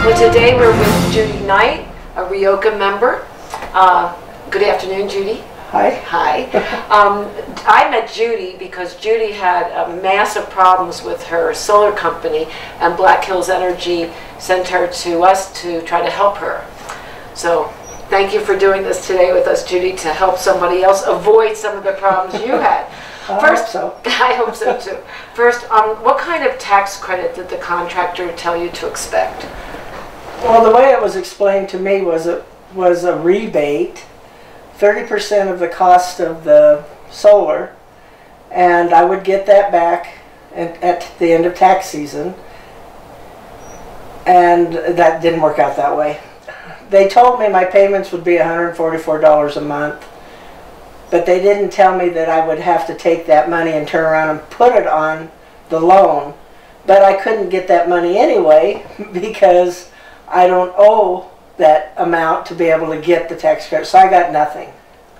So today we're with Judy Knight, a REOCA member. Good afternoon, Judy. Hi. Hi. I met Judy because Judy had massive problems with her solar company, and Black Hills Energy sent her to us to try to help her. So thank you for doing this today with us, Judy, to help somebody else avoid some of the problems you had. First, I hope so. I hope so too. First, what kind of tax credit did the contractor tell you to expect? Well, the way it was explained to me was it was a rebate, 30% of the cost of the solar, and I would get that back at the end of tax season, and that didn't work out that way. They told me my payments would be $144 a month, but they didn't tell me that I would have to take that money and turn around and put it on the loan, but I couldn't get that money anyway because I don't owe that amount to be able to get the tax credit, so I got nothing.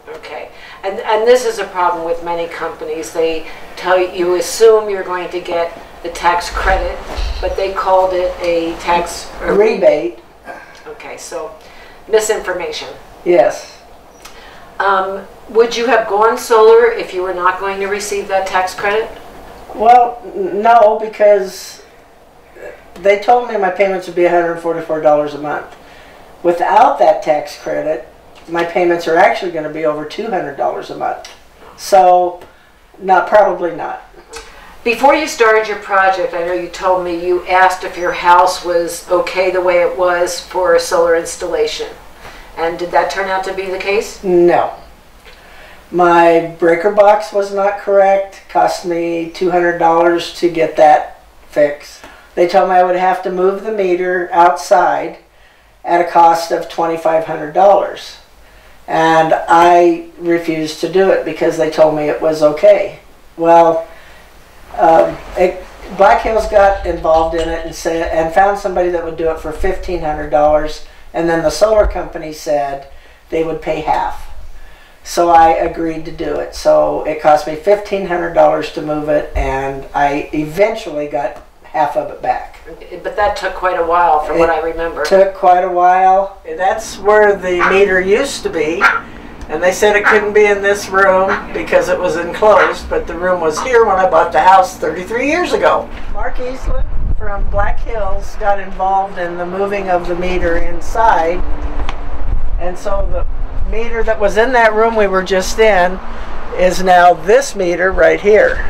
Okay, and this is a problem with many companies. They tell you assume you're going to get the tax credit, but they called it a tax rebate. Okay, so misinformation. Yes. Would you have gone solar if you were not going to receive that tax credit? Well, no, because they told me my payments would be $144 a month. Without that tax credit, my payments are actually going to be over $200 a month. So, probably not. Before you started your project, I know you told me you asked if your house was okay the way it was for a solar installation. And did that turn out to be the case? No. My breaker box was not correct. Cost me $200 to get that fixed. They told me I would have to move the meter outside at a cost of $2,500. And I refused to do it because they told me it was okay. Well, Black Hills got involved in it and found somebody that would do it for $1,500, and then the solar company said they would pay half. So I agreed to do it. So it cost me $1,500 to move it, and I eventually got half of it back. But that took quite a while from what I remember. It took quite a while. That's where the meter used to be, and they said it couldn't be in this room because it was enclosed, but the room was here when I bought the house 33 years ago. Mark Eastland from Black Hills got involved in the moving of the meter inside, and so the meter that was in that room we were just in is now this meter right here.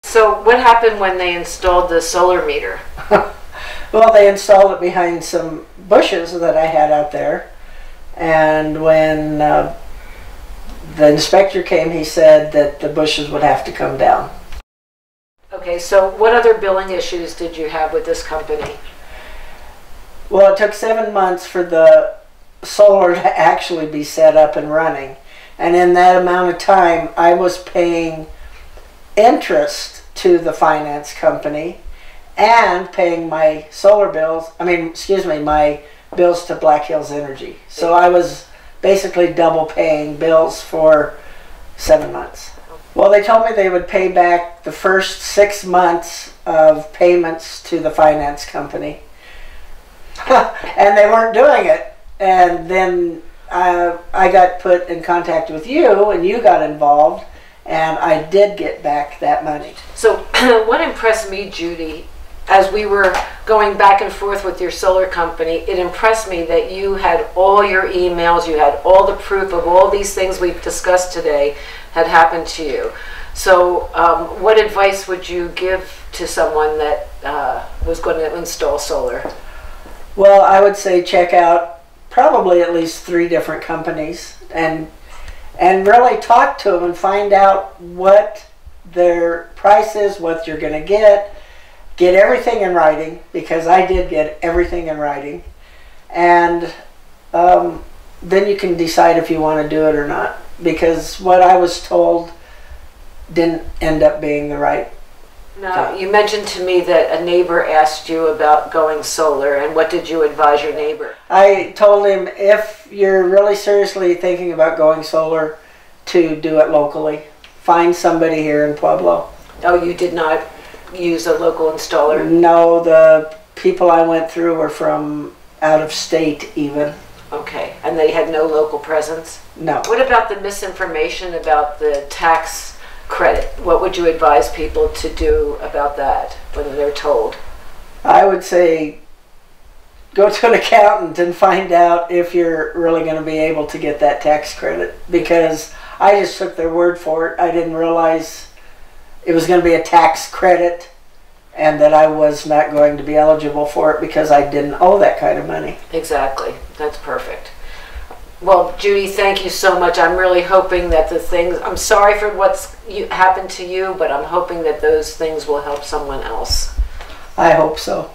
So what happened when they installed the solar meter? Well, they installed it behind some bushes that I had out there, and when the inspector came, he said that the bushes would have to come down. Okay, so what other billing issues did you have with this company? Well, it took 7 months for the solar to actually be set up and running, and in that amount of time I was paying interest to the finance company and paying my solar bills, my bills to Black Hills Energy. So I was basically double paying bills for 7 months. Well, they told me they would pay back the first 6 months of payments to the finance company. And they weren't doing it. And then I got put in contact with you, and you got involved, and I did get back that money. So what impressed me, Judy, as we were going back and forth with your solar company, it impressed me that you had all your emails, you had all the proof of all these things we've discussed today had happened to you. So what advice would you give to someone that was going to install solar? Well, I would say check out probably at least 3 different companies and really talk to them and find out what their price is, what you're going to get. Get everything in writing, because I did get everything in writing. And then you can decide if you want to do it or not, because what I was told didn't end up being the right thing. Now, you mentioned to me that a neighbor asked you about going solar, and what did you advise your neighbor? I told him if you're really seriously thinking about going solar, to do it locally. Find somebody here in Pueblo. Oh, you did not use a local installer? No, the people I went through were from out of state even. Okay, and they had no local presence? No. What about the misinformation about the tax credit? What would you advise people to do about that when they're told? I would say go to an accountant and find out if you're really going to be able to get that tax credit, because I just took their word for it. I didn't realize it was going to be a tax credit and that I was not going to be eligible for it because I didn't owe that kind of money. Exactly. That's perfect. Well, Judy, thank you so much. I'm really hoping that the things, I'm sorry for what's happened to you, but I'm hoping that those things will help someone else. I hope so.